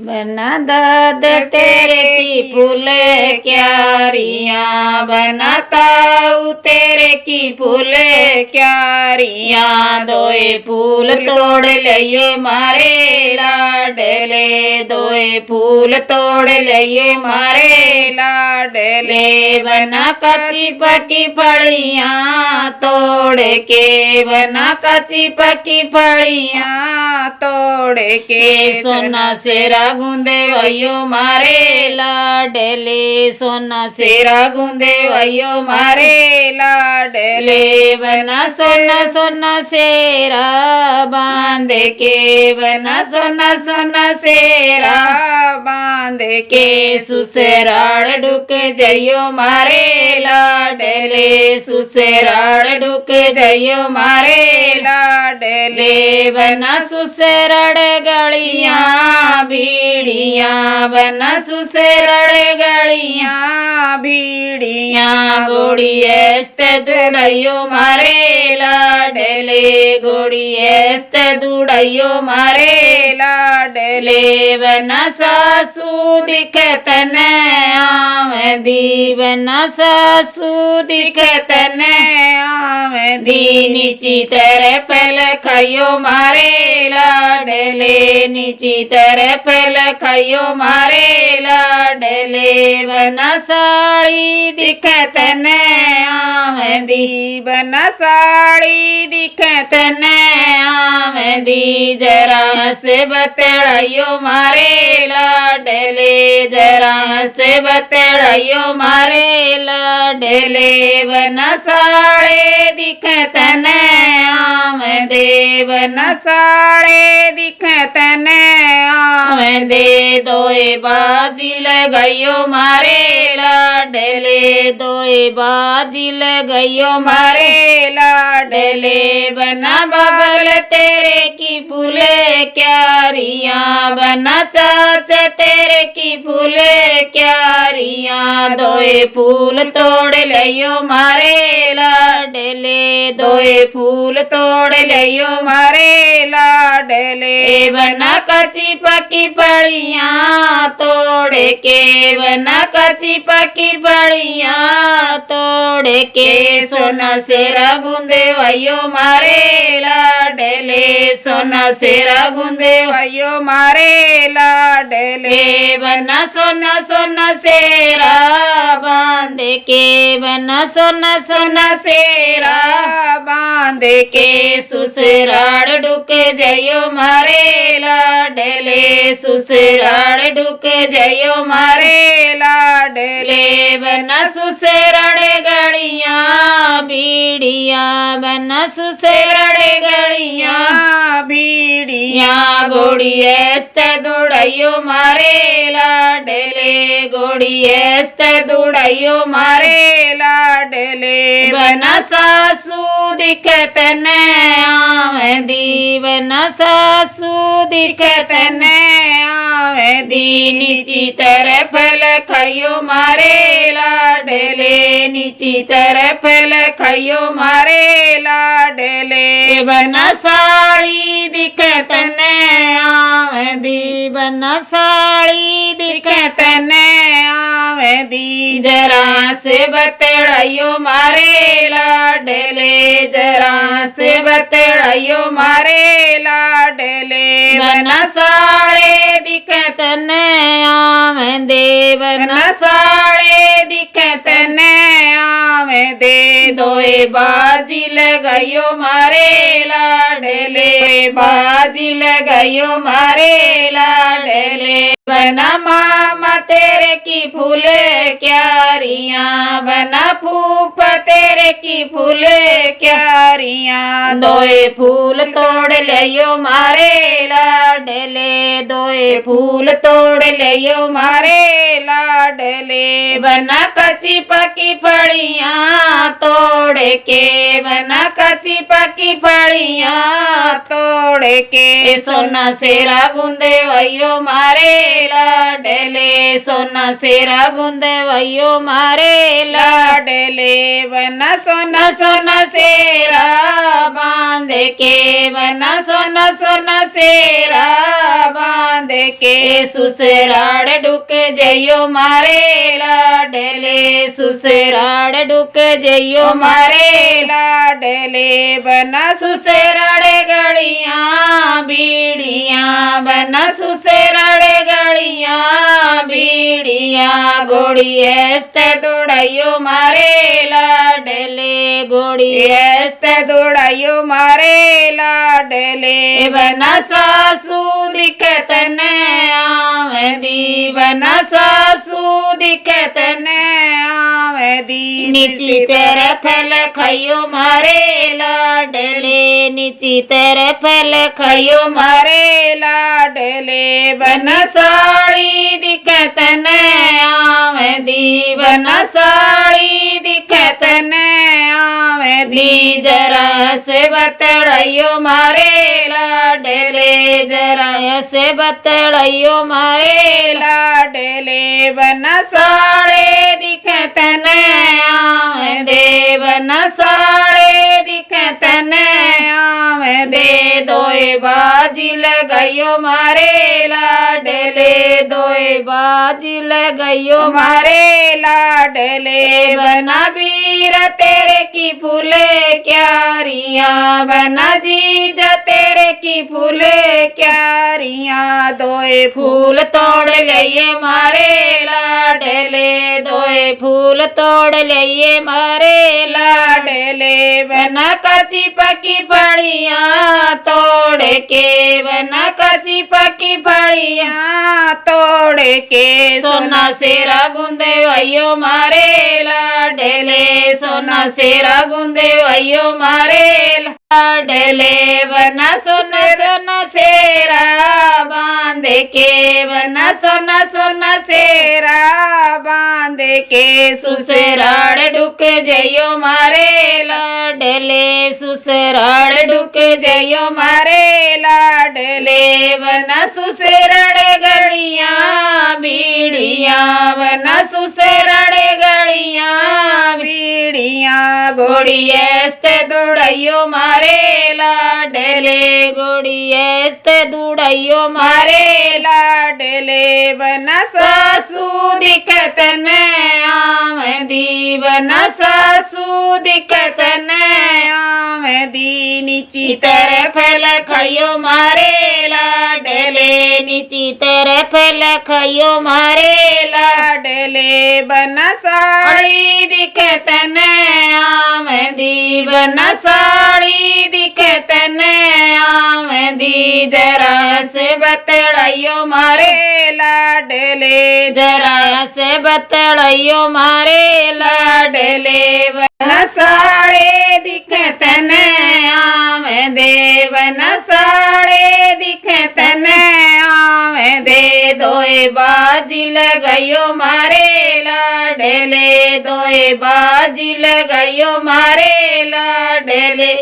बना दाद तेरे की फूले क्यारियाँ, बनाताऊ तेरे की फूले क्यारियाँ। दोए फूल तोड़ लिये मारे लाडले, दोए फूल तोड़ लिये मारे लाडले। बना कच्ची पकी फड़ियाँ तोड़ के, बना कच्ची पकी फड़ियाँ तोड़ के। सोना सेरा गूंदे वयो मारे लाडले, सोना सेरा गूंदे वयो मारे लाडले। बना सोना सोना सेरा बांध के, बना सोना सोना सेरा बांध के। सुसेराड़ डुक जइयो मारे लाडले, सुसेराड़ डुक जइयो मारे लाडले। बना सुसेराड़ गलियाँ भीड़ियाँ, बना सुसेराड़ गलियाँ भीड़ियाँ। गोड़ियस्त जुड़इयो मारे लाडले, गोड़ियस्त दुड़इयो मारे लाडले। बना सासू दिखत न आमदी, बना सासू दिखत न आमदी। नीची तरफ लखइयो मारे लाडले, नीची तरफ लखइयो मारे लाडले। बना साड़ी दिखत न आमदी, बना साड़ी दिखत न आमदी। जरा से बतड़इयो मारे लाडले, जरा से बतड़इयो मारे लाडले। बना साड़े दिखत न आमदे, बना साड़े दिखत न आमदे। दोए बाजी लगइयो मारे लाडले, दोए बाजी लगइयो मारे लाडले। बना बबल तेरे की फूले क्यारियाँ, बना चाचा तेरे की फूले क्यारियाँ। दोए फूल तोड़ लियो मारे लाडले, दोए फूल तोड़ लियो मारे लाडले। बना कच्ची पकी फड़ियाँ तोड़ के, बना कच्ची पकी फड़ियाँ तोड़ के। सोना सेरा गूंदे वयो मारे लाडले, सोना सेरा गूंदे वयो मारे लाडले। बना सोना सोना सेरा बांध के, बना सोना सोना सेरा बांध के। सुसराड़ डुक जइयो मारे लाडले, सुसराड़ डुक जइयो मारे लाडले। बना सुसराड़ गड़ियाँ भीड़ियाँ, बना सुसराड़ गड़ियाँ भीड़ियाँ। गोड़ियस्त दौड़इयो मारे लाडले, गोड़ियस्त दौड़इयो मारे लाडले। बना सासू दिखत न आमदी, बना सासू दिखत न आमदी। नीची तरफ लखइयो मारे लाडले, नीची तरफ लखइयो मारे लाडले। बना साड़ी दिखत न आमदी, बना साड़ी दिखत न आमदी। जरा से बतड़इयो मारे लाडले, जरा से बतड़इयो मारे लाडले। बना साड़े दिखत न आमदे, बना साड़े दिखत न आमदे। दोए बाजी लगइयो मारे लाडले, बाजी लगइयो मारे लाडले। बना मामा तेरे की फूले क्यारियाँ, बना फूफा तेरे की फूले क्यारियाँ। दोए फूल तोड़ लियो मारे लाडले, दोए फूल तोड़ लियो मारे लाडले। बना कच्ची पकी फड़ियाँ तोड़ के, बना कच्ची पकी फड़ियाँ तोड़ के। सोना सेरा गूंदे वयो मारे लाडले, सोना सेरा गूंदे वयो मारे लाडले। बना सोना सोना सेरा बांध के, बना सोना सोना सेरा बांध के सुसराड़ डुक जइयो मारे लाडले सुसराड़ डुक जइयो मारे लाडले बना सुसराड़ गड़ियां बीड़ियां बना सुसराड़ गड़ियां बीड़ियां घोड़ी एस्ते दौड़ाइयो मारे लाडले घोड़ी एस्ते दौड़ाइयो मारे लाडले बना सासू दिखत न आवेदी बना सासू दिखत न आवेदी नीची तरफ लखइयो मारे लाडले नीची तरफ लखइयो मारे लाडले बना साड़ी दिखत न आवेदी बना साड़ी दिखत न आवेदी जरा से बतड़ाइयो मारे लाडले जरा से बतड़ाइयो मारे लाडले बना साड़े दिखत न आवेदे बना साड़े दिखत न आवेदे दोए बाजी लगाइयो मारे लाडले दोए बाजी लगाइयो मारे लाडले बना बीर तेरे की फूले क्यारियां बना जीजा तेरे की फूले क्यारियां दोए फूल तोड़ लिए मारे लाडले दोए फूल तोड़ लिए मारे लाडले बना कच्ची पकी फड़ियां तोड़ के बना कच्ची पकी फड़ियां तोड़ के सोना सेरा गुंदे वैयो मारे लाडले सोना सेरा गुंदे वैयो मारे लाडले बना सोना सोना सेरा बांध के बना सोना सोना सेरा बांध के सुसराड़ डुक जइयो मारे लाडले सुसराड़ डुक जइयो मारे लाडले बना सुसराड़ गड़ियां बीड़ियां बना सुसराड़ गड़ियां बीड़ियां घोड़ी एस्ते दौड़ाइयो मारे लाडले घोड़ी एस्ते दौड़ाइयो मारे लाडले बना सासू दिखत न आवेदी बना सासू दिखत न आवेदी नीची तरफ लखइयो मारे लाडले नीची तरफ लखइयो मारे लाडले बना साड़ी दिखत न आवेदी बना साड़ी दिखत न आवेदी जरा से बतड़ाइयो मारे लाडले जरा से बतड़ाइयो मारे लाडले बना साड़े दिखत न आवेदे बना साड़े दिखत न आवेदे दोए बाजी लगाइयो मारे लाडले दोए बाजी लगाइयो मारे लाडले।